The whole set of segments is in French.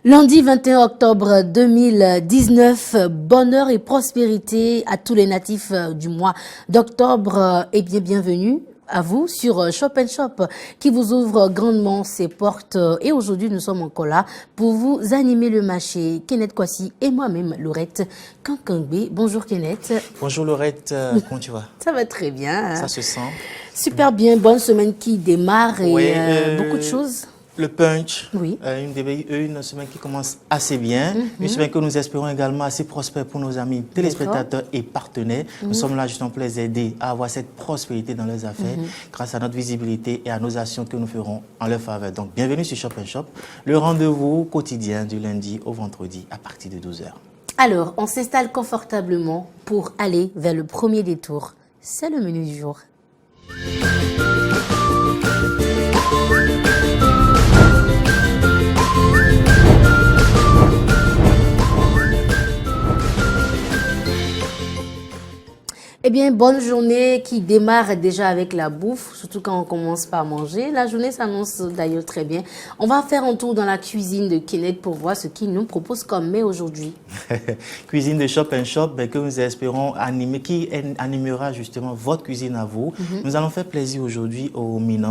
Lundi 21 octobre 2019, bonheur et prospérité à tous les natifs du mois d'octobre et bienvenue à vous sur Shop & Shop qui vous ouvre grandement ses portes. Et aujourd'hui, nous sommes encore là pour vous animer le marché. Kenneth Kwasi et moi-même, Laurette Kankangbe. Bonjour Kenneth. Bonjour Laurette, comment tu vas? Ça va très bien. Ça se sent? Super bien, bonne semaine qui démarre et oui, beaucoup de choses. Le punch, oui. Une semaine qui commence assez bien, une semaine que nous espérons également assez prospère pour nos amis téléspectateurs et partenaires. Nous sommes là justement pour les aider à avoir cette prospérité dans leurs affaires grâce à notre visibilité et à nos actions que nous ferons en leur faveur. Donc bienvenue sur Shop & Shop, le rendez-vous quotidien du lundi au vendredi à partir de 12h. Alors, on s'installe confortablement pour aller vers le premier détour. C'est le menu du jour. Eh bien, bonne journée qui démarre déjà avec la bouffe, surtout quand on commence par manger. La journée s'annonce d'ailleurs très bien. On va faire un tour dans la cuisine de Kenneth pour voir ce qu'il nous propose comme mets aujourd'hui. Cuisine de Shop & Shop que nous espérons animer, qui animera justement votre cuisine à vous. Nous allons faire plaisir aujourd'hui aux Minans,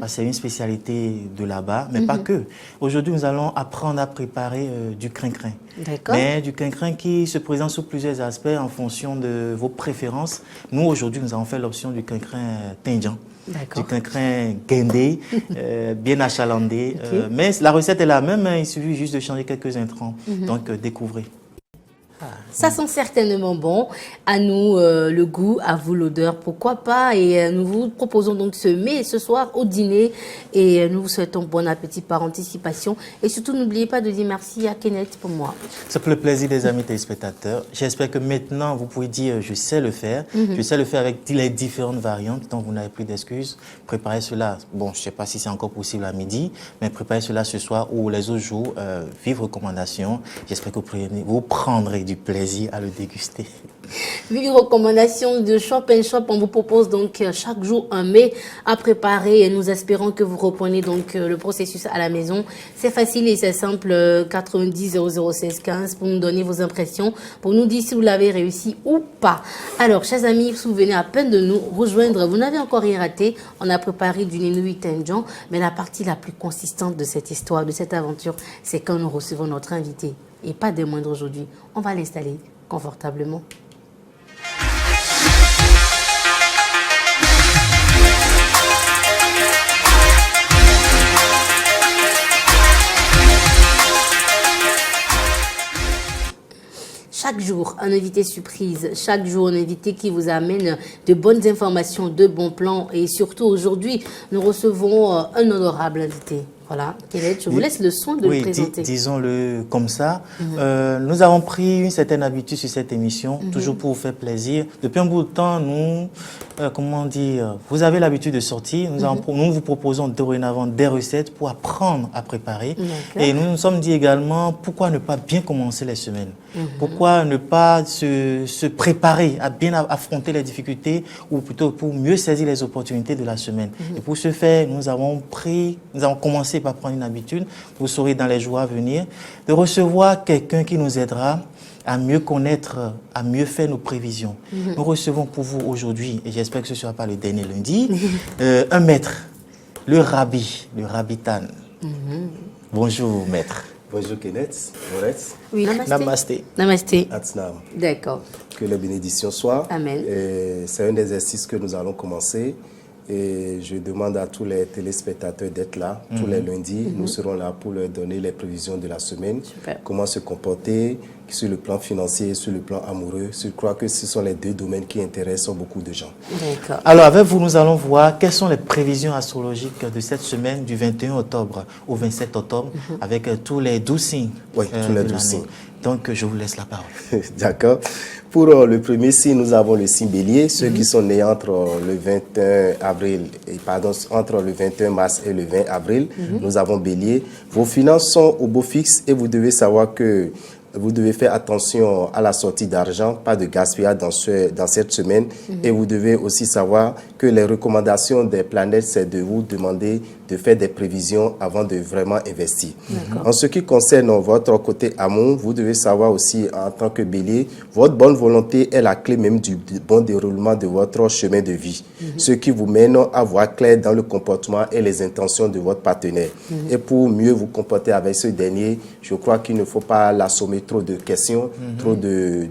parce que c'est une spécialité de là-bas, mais pas que. Aujourd'hui, nous allons apprendre à préparer du crincrin. D'accord. Mais du crincrin qui se présente sous plusieurs aspects en fonction de vos préférences. Nous, aujourd'hui, nous avons fait l'option du crincrin tindjan. Du crincrin guindé, bien achalandé. Mais la recette est la même, il suffit juste de changer quelques intrants. Donc, découvrez. Ça sent certainement bon. À nous le goût, à vous l'odeur, pourquoi pas. Et nous vous proposons donc ce mets ce soir au dîner. Et nous vous souhaitons bon appétit par anticipation. Et surtout, n'oubliez pas de dire merci à Kenneth pour moi. C'est pour le plaisir des amis téléspectateurs. J'espère que maintenant, vous pouvez dire je sais le faire. Je sais le faire avec les différentes variantes. Donc, vous n'avez plus d'excuses. Préparez cela. Bon, je ne sais pas si c'est encore possible à midi, mais préparez cela ce soir ou les autres jours. Vive recommandation. J'espère que vous prendrez du plaisir à le déguster. Vive recommandation de Shop & Shop, on vous propose donc chaque jour un mets à préparer et nous espérons que vous reprenez donc le processus à la maison. C'est facile et c'est simple, 90 0016 15 pour nous donner vos impressions, pour nous dire si vous l'avez réussi ou pas. Alors, chers amis, vous souvenez à peine de nous rejoindre, vous n'avez encore rien raté, on a préparé du Nenouï Tindjan, mais la partie la plus consistante de cette histoire, de cette aventure, c'est quand nous recevons notre invité. Et pas des moindres aujourd'hui. On va l'installer confortablement. Chaque jour, un invité surprise. Chaque jour, un invité qui vous amène de bonnes informations, de bons plans. Et surtout, aujourd'hui, nous recevons un honorable invité. Voilà, Kenneth, je vous laisse le soin de le présenter. Disons-le comme ça. Nous avons pris une certaine habitude sur cette émission, toujours pour vous faire plaisir. Depuis un bout de temps, nous, comment dire, vous avez l'habitude de sortir. Nous vous proposons dorénavant des recettes pour apprendre à préparer. Et nous nous sommes dit également, pourquoi ne pas bien commencer les semaines? Pourquoi ne pas se préparer à bien affronter les difficultés ou plutôt pour mieux saisir les opportunités de la semaine? Et pour ce faire, nous avons commencé par prendre une habitude, vous saurez dans les jours à venir, de recevoir quelqu'un qui nous aidera à mieux connaître, à mieux faire nos prévisions. Nous recevons pour vous aujourd'hui, et j'espère que ce ne sera pas le dernier lundi, un maître, le Rabbi Tan. Bonjour maître. Bonjour Kenneth, Laurette. Oui, namasté. Namasté. Namasté. Atnam. D'accord. Que la bénédiction soit. Amen. C'est un exercice que nous allons commencer. Et je demande à tous les téléspectateurs d'être là. Tous les lundis, nous serons là pour leur donner les prévisions de la semaine. Super. Comment se comporter sur le plan financier et sur le plan amoureux. Je crois que ce sont les deux domaines qui intéressent beaucoup de gens. D'accord. Alors avec vous, nous allons voir quelles sont les prévisions astrologiques de cette semaine du 21 octobre au 27 octobre avec tous les 12 signes. Oui, tous les 12 signes. Donc, je vous laisse la parole. D'accord. Pour le premier signe, nous avons le signe bélier, ceux qui sont nés entre le 21 mars et le 20 avril. Nous avons bélier. Vos finances sont au beau fixe et vous devez savoir que vous devez faire attention à la sortie d'argent, pas de gaspillage dans cette semaine. Et vous devez aussi savoir que les recommandations des planètes, c'est de vous demander de faire des prévisions avant de vraiment investir. En ce qui concerne votre côté amour, vous devez savoir aussi en tant que bélier, votre bonne volonté est la clé même du bon déroulement de votre chemin de vie. Ce qui vous mène à voir clair dans le comportement et les intentions de votre partenaire. Et pour mieux vous comporter avec ce dernier, je crois qu'il ne faut pas l'assommer trop de questions, trop de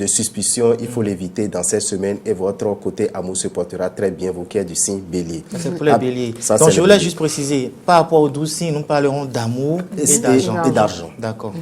suspicions. Il faut l'éviter dans cette semaine et votre côté amour se portera très bien, vous qui êtes du signe bélier. C'est pour les béliers. Donc je voulais juste préciser, par rapport aux 12 signes, nous parlerons d'amour et d'argent. D'accord.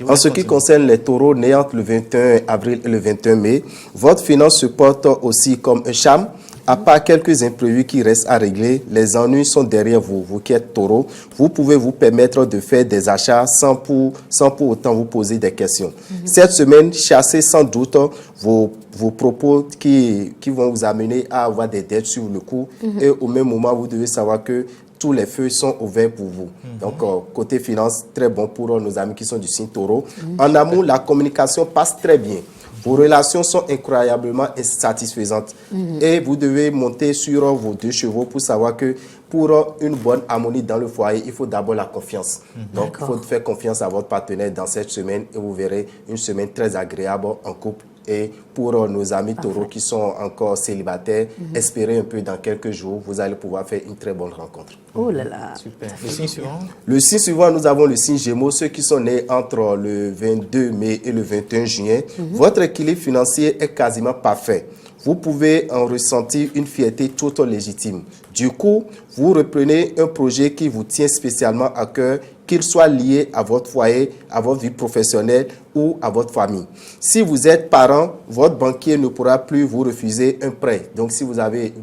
En ce qui concerne les taureaux nés entre le 21 avril et le 21 mai, votre finance se porte aussi comme un charme. À part quelques imprévus qui restent à régler, les ennuis sont derrière vous. Vous qui êtes taureau, vous pouvez vous permettre de faire des achats sans pour autant vous poser des questions. Cette semaine, chassez sans doute vos propos qui vont vous amener à avoir des dettes sur le coup. Et au même moment, vous devez savoir que tous les feux sont ouverts pour vous. Donc, côté finance, très bon pour nos amis qui sont du signe taureau. En amour, la communication passe très bien. Vos relations sont incroyablement satisfaisantes. Et vous devez monter sur vos 2 chevaux pour savoir que pour une bonne harmonie dans le foyer, il faut d'abord la confiance. Donc, il faut faire confiance à votre partenaire dans cette semaine et vous verrez une semaine très agréable en couple. Et pour nos amis taureaux qui sont encore célibataires, espérez un peu dans quelques jours, vous allez pouvoir faire une très bonne rencontre. Oh là là. Super. Le signe suivant? Le signe suivant, nous avons le signe Gémeaux, ceux qui sont nés entre le 22 mai et le 21 juin. Votre équilibre financier est quasiment parfait. Vous pouvez en ressentir une fierté toute légitime. Du coup, vous reprenez un projet qui vous tient spécialement à cœur, qu'il soit lié à votre foyer, à votre vie professionnelle ou à votre famille. Si vous êtes parent, votre banquier ne pourra plus vous refuser un prêt. Donc, si vous avez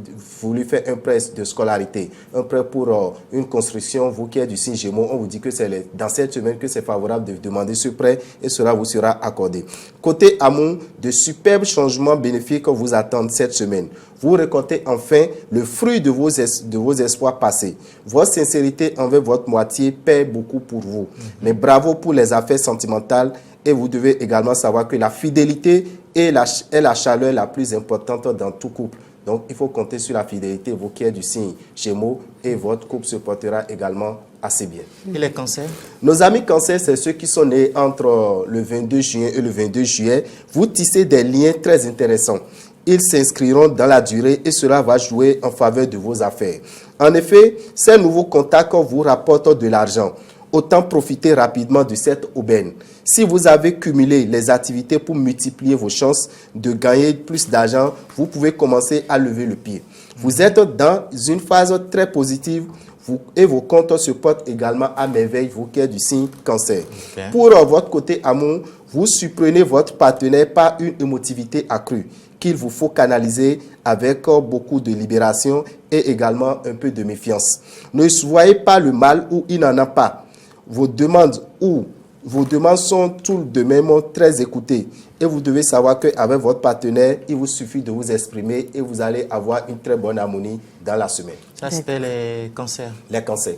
voulu faire un prêt de scolarité, un prêt pour une construction, vous qui êtes du signe Gémeaux, on vous dit que c'est dans cette semaine que c'est favorable de demander ce prêt et cela vous sera accordé. Côté amour, de superbes changements bénéfiques vous attendent cette semaine. Vous récoltez enfin le fruit de vos espoirs passés. Votre sincérité envers votre moitié paie beaucoup pour vous. Mais bravo pour les affaires sentimentales et vous devez également savoir que la fidélité est la chaleur la plus importante dans tout couple. Donc, il faut compter sur la fidélité, vous qui êtes du signe Gémeaux, et votre couple se portera également assez bien. Et les cancers? Nos amis cancers, c'est ceux qui sont nés entre le 22 juin et le 22 juillet. Vous tissez des liens très intéressants. Ils s'inscriront dans la durée et cela va jouer en faveur de vos affaires. En effet, ces nouveaux contacts vous rapportent de l'argent. Autant profiter rapidement de cette aubaine. Si vous avez cumulé les activités pour multiplier vos chances de gagner plus d'argent, vous pouvez commencer à lever le pied. Vous êtes dans une phase très positive et vos comptes se portent également à merveille, vous qui êtes du signe cancer. Okay. Pour votre côté amour, vous surprenez votre partenaire par une émotivité accrue qu'il vous faut canaliser avec beaucoup de libération et également un peu de méfiance. Ne voyez pas le mal où il n'en a pas. Vos demandes sont tout de même très écoutées. Et vous devez savoir qu'avec votre partenaire, il vous suffit de vous exprimer et vous allez avoir une très bonne harmonie dans la semaine. Ça, c'était les cancers. Les cancers.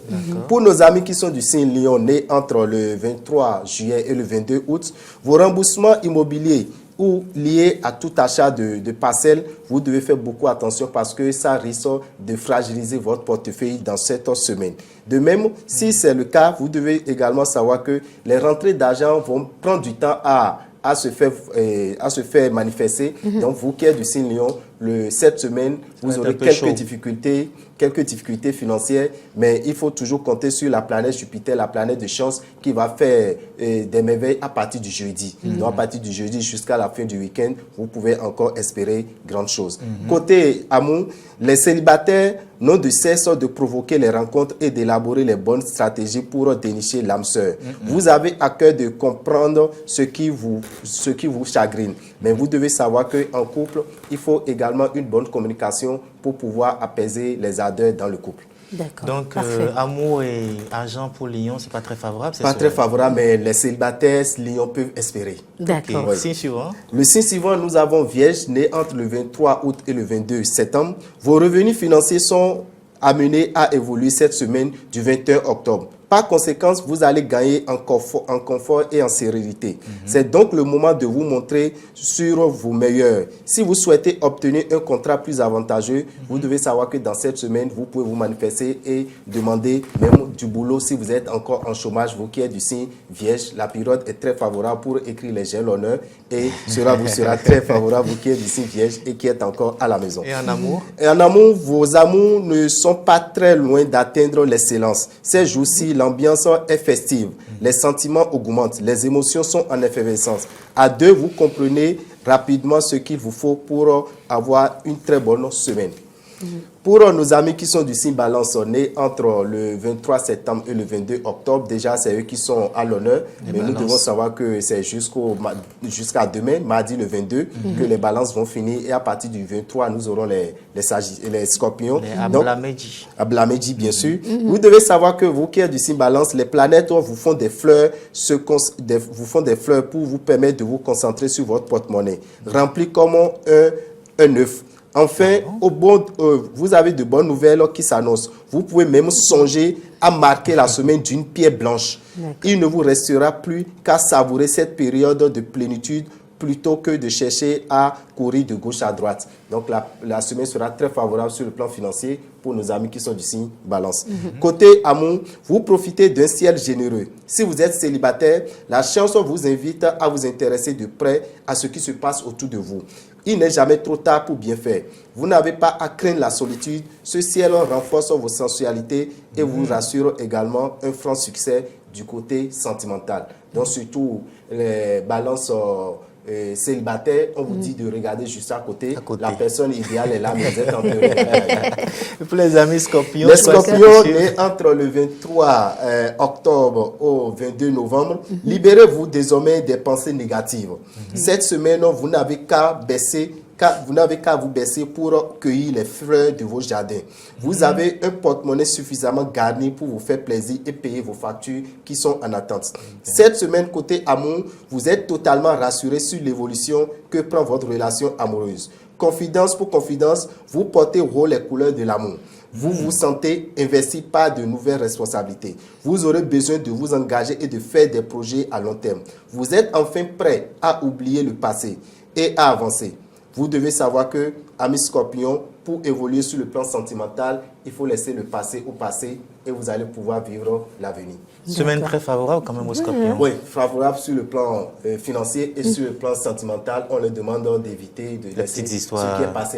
Pour nos amis qui sont du signe Lion, nés entre le 23 juillet et le 22 août, vos remboursements immobiliers ou liés à tout achat de parcelles, vous devez faire beaucoup attention parce que ça risque de fragiliser votre portefeuille dans cette semaine. De même, si c'est le cas, vous devez également savoir que les rentrées d'argent vont prendre du temps à se faire manifester. Donc, vous qui êtes du signe Lion, cette semaine, vous aurez quelques difficultés financières, mais il faut toujours compter sur la planète Jupiter, la planète de chance, qui va faire des merveilles à partir du jeudi. Donc, à partir du jeudi jusqu'à la fin du week-end, vous pouvez encore espérer grandes choses. Côté amour, les célibataires n'ont de cesse de provoquer les rencontres et d'élaborer les bonnes stratégies pour dénicher l'âme sœur. Vous avez à cœur de comprendre ce qui vous chagrine, mais vous devez savoir qu'en couple, il faut également une bonne communication pour pouvoir apaiser les ardeurs dans le couple. D'accord. Donc, amour et argent pour Lion, c'est pas très favorable. Pas très favorable, mais les célibataires, Lion peuvent espérer. D'accord. Okay. Signe suivant. Le signe suivant, nous avons Vierge, né entre le 23 août et le 22 septembre. Vos revenus financiers sont amenés à évoluer cette semaine du 21 octobre. Par conséquent, vous allez gagner en confort et en sérénité. C'est donc le moment de vous montrer sur vos meilleurs. Si vous souhaitez obtenir un contrat plus avantageux, vous devez savoir que dans cette semaine, vous pouvez vous manifester et demander même du boulot si vous êtes encore en chômage, vous qui êtes du signe Vierge. La période est très favorable pour écrire les gels l'honneur et cela vous sera très favorable, vous qui êtes du signe Vierge et qui êtes encore à la maison. Et en amour? Et en amour, vos amours ne sont pas très loin d'atteindre l'excellence. Ces jours-ci, l'ambiance est festive, les sentiments augmentent, les émotions sont en effervescence. À deux, vous comprenez rapidement ce qu'il vous faut pour avoir une très bonne semaine. Pour nos amis qui sont du signe Balance, nés entre le 23 septembre et le 22 octobre, déjà c'est eux qui sont à l'honneur. Mais nous devons savoir que c'est jusqu'à demain, mardi le 22, que les balances vont finir. Et à partir du 23, nous aurons les scorpions. Les Ablamédi. Ablamédi, bien sûr. Vous devez savoir que vous qui êtes du signe Balance, les planètes vous font des fleurs, pour vous permettre de vous concentrer sur votre porte-monnaie. Rempli comme un œuf. Enfin, vous avez de bonnes nouvelles qui s'annoncent. Vous pouvez même songer à marquer la semaine d'une pierre blanche. Il ne vous restera plus qu'à savourer cette période de plénitude plutôt que de chercher à courir de gauche à droite. Donc la semaine sera très favorable sur le plan financier pour nos amis qui sont du signe Balance. Côté amour, vous profitez d'un ciel généreux. Si vous êtes célibataire, la chance vous invite à vous intéresser de près à ce qui se passe autour de vous. Il n'est jamais trop tard pour bien faire. Vous n'avez pas à craindre la solitude. Ce ciel renforce vos sensualités et vous rassure également un franc succès du côté sentimental. Donc surtout les balances célibataires, on vous dit de regarder juste à côté. La personne idéale est là, mais vous êtes en Pour les amis scorpions, les scorpions nés entre le 23 octobre au 22 novembre, libérez-vous désormais des pensées négatives. Cette semaine, vous n'avez qu'à vous baisser pour cueillir les fleurs de vos jardins. Vous avez un porte-monnaie suffisamment garni pour vous faire plaisir et payer vos factures qui sont en attente. Cette semaine, côté amour, vous êtes totalement rassuré sur l'évolution que prend votre relation amoureuse. Confidence pour confidence, vous portez haut les couleurs de l'amour. Vous vous sentez investi par de nouvelles responsabilités. Vous aurez besoin de vous engager et de faire des projets à long terme. Vous êtes enfin prêt à oublier le passé et à avancer. Vous devez savoir que, amis scorpions, pour évoluer sur le plan sentimental, il faut laisser le passé au passé et vous allez pouvoir vivre l'avenir. Semaine très favorable quand même aux scorpions. Oui, favorable sur le plan financier et sur le plan sentimental. On leur demande d'éviter de laisser ce qui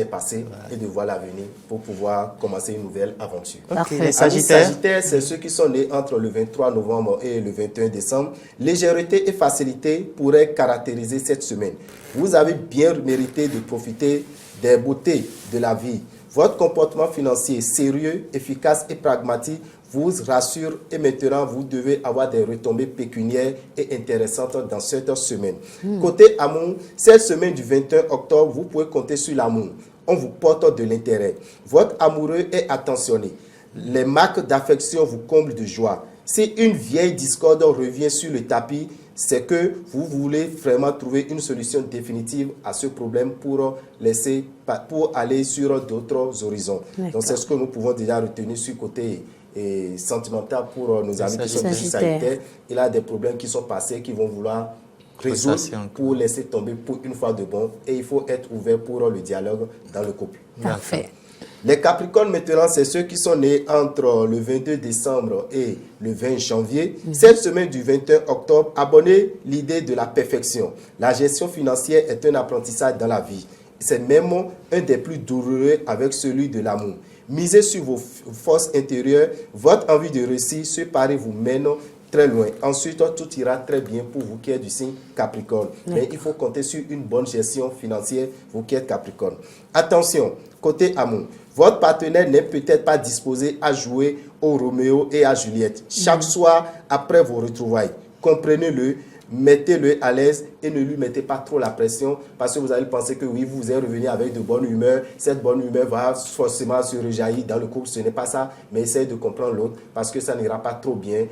est passé et de voir l'avenir pour pouvoir commencer une nouvelle aventure. Okay. Les Sagittaires. Les Sagittaires, c'est ceux qui sont nés entre le 23 novembre et le 21 décembre. Légèreté et facilité pourraient caractériser cette semaine. Vous avez bien mérité de profiter des beautés de la vie. Votre comportement financier sérieux, efficace et pragmatique vous rassure et maintenant vous devez avoir des retombées pécuniaires et intéressantes dans cette semaine. Côté amour, cette semaine du 21 octobre, vous pouvez compter sur l'amour. On vous porte de l'intérêt. Votre amoureux est attentionné. Les marques d'affection vous comblent de joie. Si une vieille discorde revient sur le tapis, c'est que vous voulez vraiment trouver une solution définitive à ce problème pour aller sur d'autres horizons. Donc c'est ce que nous pouvons déjà retenir sur le côté sentimental pour nos amis qui sont des Sagittaires. Il y a des problèmes qui sont passés, qui vont vouloir résoudre pour laisser tomber pour une fois de bon. Et il faut être ouvert pour le dialogue dans le couple. Parfait. Les Capricornes, maintenant, c'est ceux qui sont nés entre le 22 décembre et le 20 janvier. Cette semaine du 21 octobre, abonnez l'idée de la perfection. La gestion financière est un apprentissage dans la vie. C'est même un des plus douloureux avec celui de l'amour. Misez sur vos forces intérieures. Votre envie de réussir, ce pari vous mène très loin. Ensuite, tout ira très bien pour vous qui êtes du signe Capricorne. Mais il faut compter sur une bonne gestion financière, vous qui êtes Capricorne. Attention, côté amour, votre partenaire n'est peut-être pas disposé à jouer au Roméo et à Juliette. Chaque soir, après vos retrouvailles, comprenez-le, mettez-le à l'aise et ne lui mettez pas trop la pression parce que vous allez penser que oui, vous êtes revenu avec de bonne humeur. Cette bonne humeur va forcément se rejaillir dans le couple. Ce n'est pas ça, mais essayez de comprendre l'autre parce que ça n'ira pas trop bien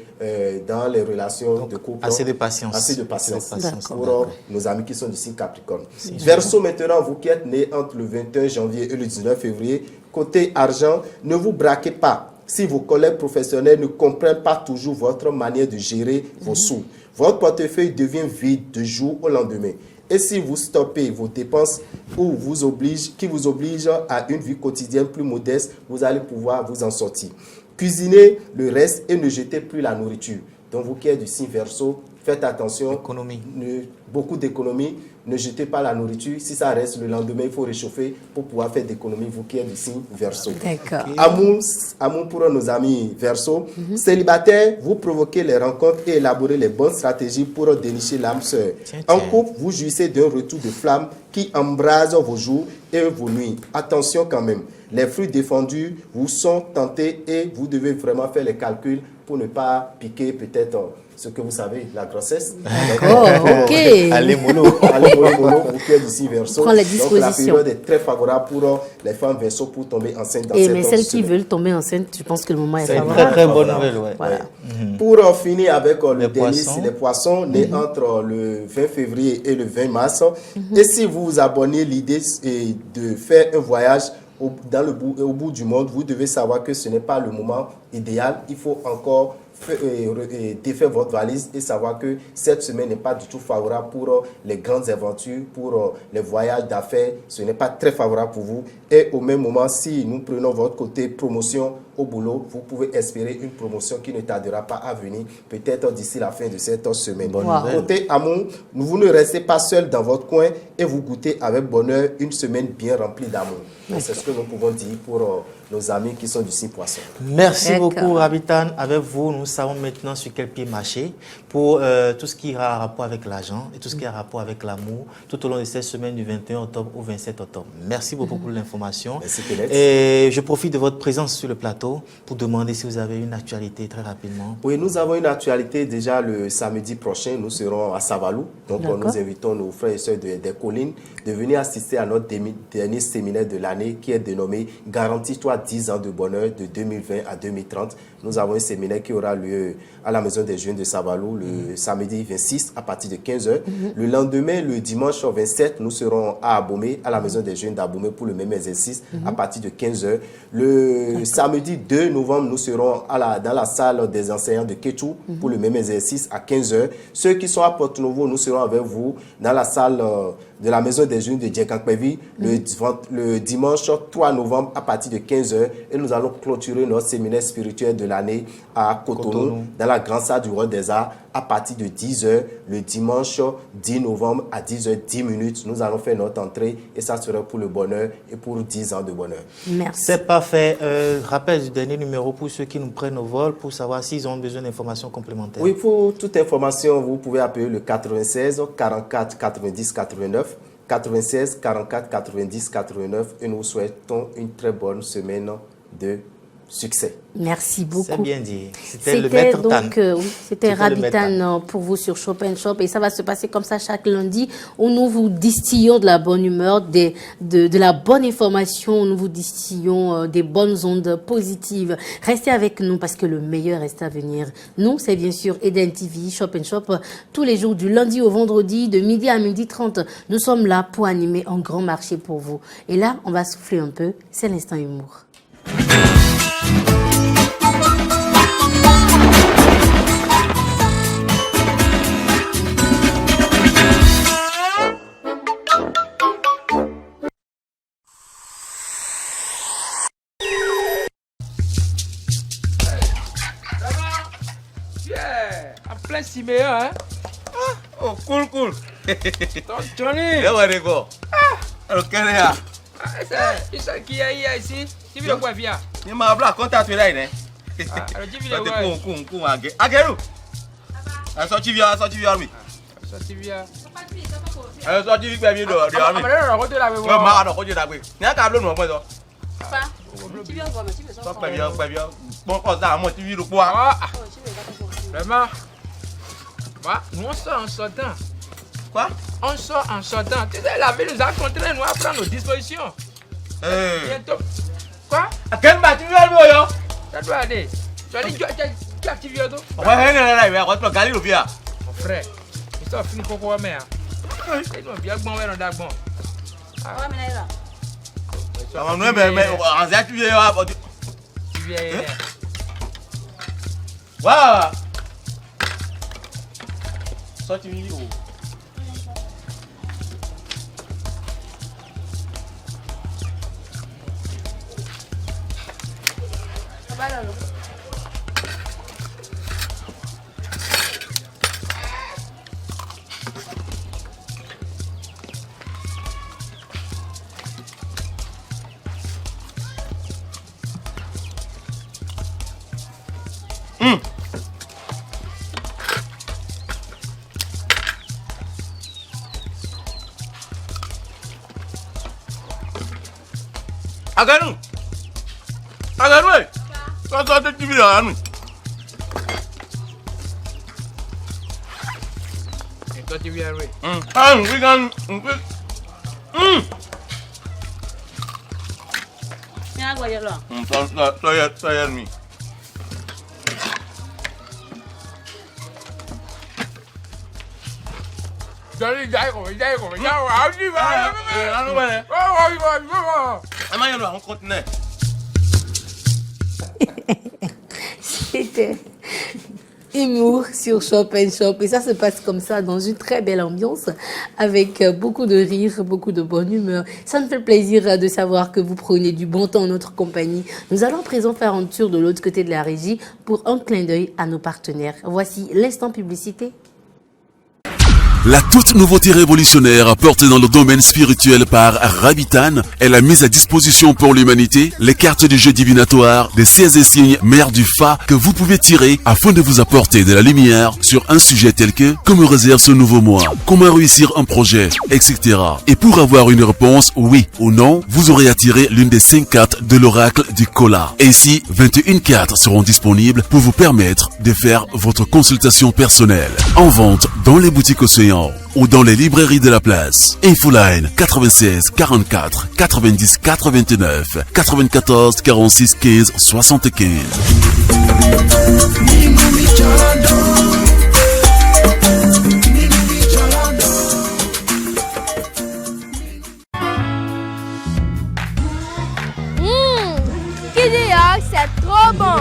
dans les relations de couple. Assez de patience. Assez de patience pour nos amis qui sont du signe Capricorne. Verseau maintenant, vous qui êtes nés entre le 21 janvier et le 19 février, côté argent, ne vous braquez pas. si vos collègues professionnels ne comprennent pas toujours votre manière de gérer vos sous. Votre portefeuille devient vide du jour au lendemain. Et si vous stoppez vos dépenses qui vous obligent à une vie quotidienne plus modeste, vous allez pouvoir vous en sortir. Cuisinez le reste et ne jetez plus la nourriture. Donc vous qui êtes du signe Verseau, faites attention. Économie. Beaucoup d'économies. Ne jetez pas la nourriture. Si ça reste le lendemain, il faut réchauffer pour pouvoir faire d'économies. Vous qui êtes du signe Verseau. D'accord. Amour pour nos amis Verseau. Célibataires, vous provoquez les rencontres et élaborez les bonnes stratégies pour dénicher l'âme sœur. En couple, vous jouissez d'un retour de flamme qui embrase vos jours et vos nuits. Attention quand même. Les fruits défendus vous sont tentés et vous devez vraiment faire les calculs pour ne pas piquer peut-être ce que vous savez, la grossesse. D'accord, ok. Allez, mollo. Allez, mollo, vous qui êtes d'ici Verseau. Prends la Donc disposition. la période est très favorable pour les femmes Verseau pour tomber enceintes dans Et cette mais celles qui semaine. veulent tomber enceinte, je pense que le moment est C'est une favorable. très très bonne nouvelle, ouais. Voilà. Pour finir avec le Les dernier, poissons. c'est les poissons nés entre le 20 février et le 20 mars. Et si vous vous abonnez, l'idée est de faire un voyage au bout du monde, vous devez savoir que ce n'est pas le moment idéal. Il faut encore défaire votre valise et savoir que cette semaine n'est pas du tout favorable pour les grandes aventures, pour les voyages d'affaires. Ce n'est pas très favorable pour vous. Et au même moment, si nous prenons votre côté promotion au boulot, vous pouvez espérer une promotion qui ne tardera pas à venir, peut-être d'ici la fin de cette semaine. Bonne Wow. nouvelle. Côté amour, vous ne restez pas seul dans votre coin et vous goûtez avec bonheur une semaine bien remplie d'amour. C'est ce que nous pouvons dire pour nos amis qui sont du signe Poisson. Merci D'accord. beaucoup, Rabitan. Avec vous, nous savons maintenant sur quel pied marcher pour tout ce qui a rapport avec l'argent et tout ce qui a rapport avec l'amour tout au long de cette semaine du 21 octobre au 27 octobre. Merci beaucoup pour l'information. Merci, Kenneth. Et je profite de votre présence sur le plateau pour demander si vous avez une actualité très rapidement. Oui, nous avons une actualité déjà le samedi prochain. Nous serons à Savalou. Donc, D'accord. nous invitons nos frères et sœurs des collines de venir assister à notre dernier séminaire de l'année qui est dénommé « Garantis-toi 10 ans de bonheur de 2020 à 2030 ». Nous avons un séminaire qui aura lieu à la Maison des Jeunes de Savalou le samedi 26 à partir de 15h. Le lendemain, le dimanche 27, nous serons à Abomey, à la Maison des Jeunes d'Abomey pour le même exercice à partir de 15h. Le samedi 2 novembre, nous serons dans la salle des enseignants de Kétou pour le même exercice à 15h. Ceux qui sont à Porto Novo, nous serons avec vous dans la salle de la Maison des Jeunes de Djekankpevi le dimanche 3 novembre à partir de 15h. Et nous allons clôturer notre séminaire spirituel de l'année à Cotonou, dans la grande salle du Roi des Arts à partir de 10h. Le dimanche 10 novembre à 10h10, nous allons faire notre entrée et ça sera pour le bonheur et pour 10 ans de bonheur. Merci. C'est parfait. Rappel du dernier numéro pour ceux qui nous prennent au vol pour savoir s'ils ont besoin d'informations complémentaires. Oui, pour toute information, vous pouvez appeler le 96 44 90 89, 96 44 90 89 et nous souhaitons une très bonne semaine de succès. Merci beaucoup. C'est bien dit. C'était le maître Tan. donc, oui, c'était C'était le maître Rabitan pour vous sur Shop & Shop et ça va se passer comme ça chaque lundi où nous vous distillons de la bonne humeur, de la bonne information, nous vous distillons des bonnes ondes positives. Restez avec nous parce que le meilleur reste à venir. Nous, c'est bien sûr Eden TV, Shop & Shop, tous les jours du lundi au vendredi de midi à 12h30. Nous sommes là pour animer un grand marché pour vous. Et là, on va souffler un peu, c'est l'instant humour. En plein Siméon, hein? Oh, cool. Donc, Johnny! Ya wari ko. Alors kene ya. C'est ça qui est ici. Tu veux le quoi, viens? Ni ma bla contact là ine. Alors, tu veux le Te quoi? kun age. Ageru. So ti via mi. Ça, tu viens. So ti gbe mi do Ah, mi. mais non, on te l'a vu. Mo ma do ko je da gbe. Ni aka blo nu mo so. So pe bi. Bon ko da mo ti vi ro po a. Ah, vraiment. Ouais, nous on sort en sortant. Quoi? On sort en sortant. Tu sais, la vie nous a contraints, nous à prendre nos dispositions. Bientôt. Quoi? Ken ba ti vi mi yo. Ça doit aller. Johnny, tu as activé tout? O he ne la we ko to gali lo bia. Mon frère, il s'est fini coco à mer. Et nous, bien bon, ouais, on a bon. Ama no me an za ti vi yo. Tu viens, Voilà. Sorti vite. Agarre-nous. Agarre-nous. Quand tu as des petits là, nous. Et toi, tu viens, oui. Ah, we can. Ça y est, mi. Jadi, jai kau, Audi, On continue. C'était humour sur Shop & Shop. Et ça se passe comme ça, dans une très belle ambiance, avec beaucoup de rire, beaucoup de bonne humeur. Ça me fait plaisir de savoir que vous prenez du bon temps en notre compagnie. Nous allons à présent faire un tour de l'autre côté de la régie pour un clin d'œil à nos partenaires. Voici l'instant publicité. La toute nouveauté révolutionnaire apportée dans le domaine spirituel par Rabitan est la mise à disposition pour l'humanité les cartes du jeu divinatoire des 16 signes mères du Fa que vous pouvez tirer afin de vous apporter de la lumière sur un sujet tel que comment réserve ce nouveau mois, comment réussir un projet, etc. Et pour avoir une réponse oui ou non, vous aurez à tirer l'une des 5 cartes de l'oracle du Kola. Ainsi, 21 cartes seront disponibles pour vous permettre de faire votre consultation personnelle. En vente dans les boutiques Océan ou dans les librairies de la place. Infoline 96 44 90 89 94 46 15 75. Kidiyop, c'est trop bon.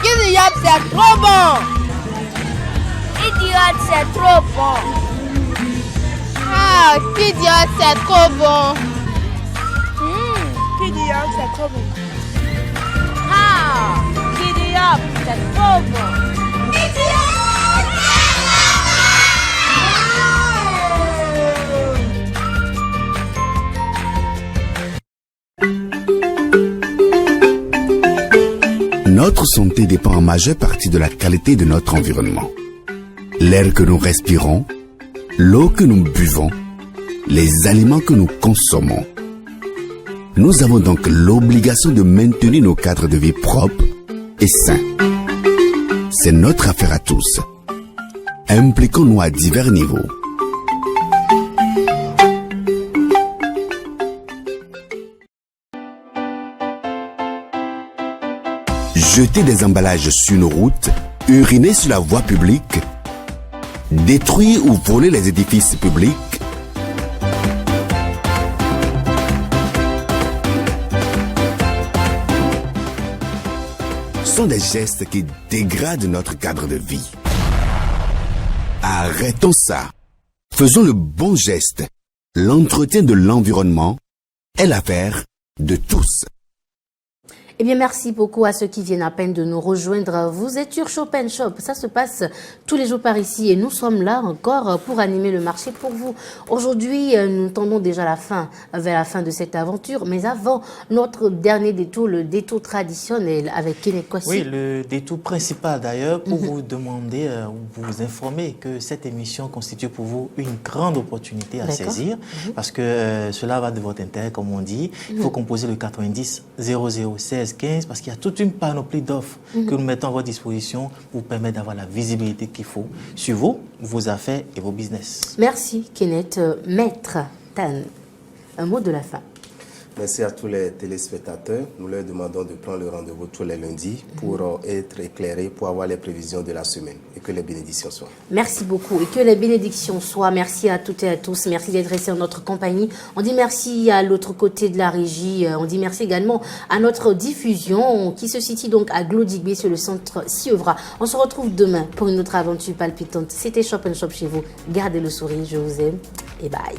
Kidiyop, c'est trop bon. Kidiyop, c'est trop bon. Ah, Kidiyop, c'est trop bon. Kidiyop, c'est trop bon. Ah, Kidiyop, c'est trop bon. Notre santé dépend en majeure partie de la qualité de notre environnement. L'air que nous respirons, l'eau que nous buvons, les aliments que nous consommons. Nous avons donc l'obligation de maintenir nos cadres de vie propres et sains. C'est notre affaire à tous. Impliquons-nous à divers niveaux. Jeter des emballages sur nos routes, uriner sur la voie publique, détruire ou voler les édifices publics, sont des gestes qui dégradent notre cadre de vie. Arrêtons ça. Faisons le bon geste. L'entretien de l'environnement est l'affaire de tous. Eh bien, merci beaucoup à ceux qui viennent à peine de nous rejoindre. Vous êtes sur Shop & Shop. Ça se passe tous les jours par ici et nous sommes là encore pour animer le marché pour vous. Aujourd'hui, nous tendons déjà vers la fin de cette aventure. Mais avant, notre dernier détour, le détour traditionnel avec Kenneth Kwasi. Oui, le détour principal d'ailleurs pour vous demander ou vous informer que cette émission constitue pour vous une grande opportunité à saisir parce que cela va de votre intérêt, comme on dit. Il faut composer le 90 00 16 15 parce qu'il y a toute une panoplie d'offres que nous mettons à votre disposition pour vous permettre d'avoir la visibilité qu'il faut sur vous, vos affaires et vos business. Merci Kenneth. Maître Tan, un mot de la fin. Merci à tous les téléspectateurs. Nous leur demandons de prendre le rendez-vous tous les lundis pour être éclairés, pour avoir les prévisions de la semaine et que les bénédictions soient. Merci beaucoup et que les bénédictions soient. Merci à toutes et à tous. Merci d'être restés en notre compagnie. On dit merci à l'autre côté de la régie. On dit merci également à notre diffusion qui se situe donc à Glodigbe sur le centre Sievra. On se retrouve demain pour une autre aventure palpitante. C'était Shop & Shop chez vous. Gardez le sourire. Je vous aime et bye.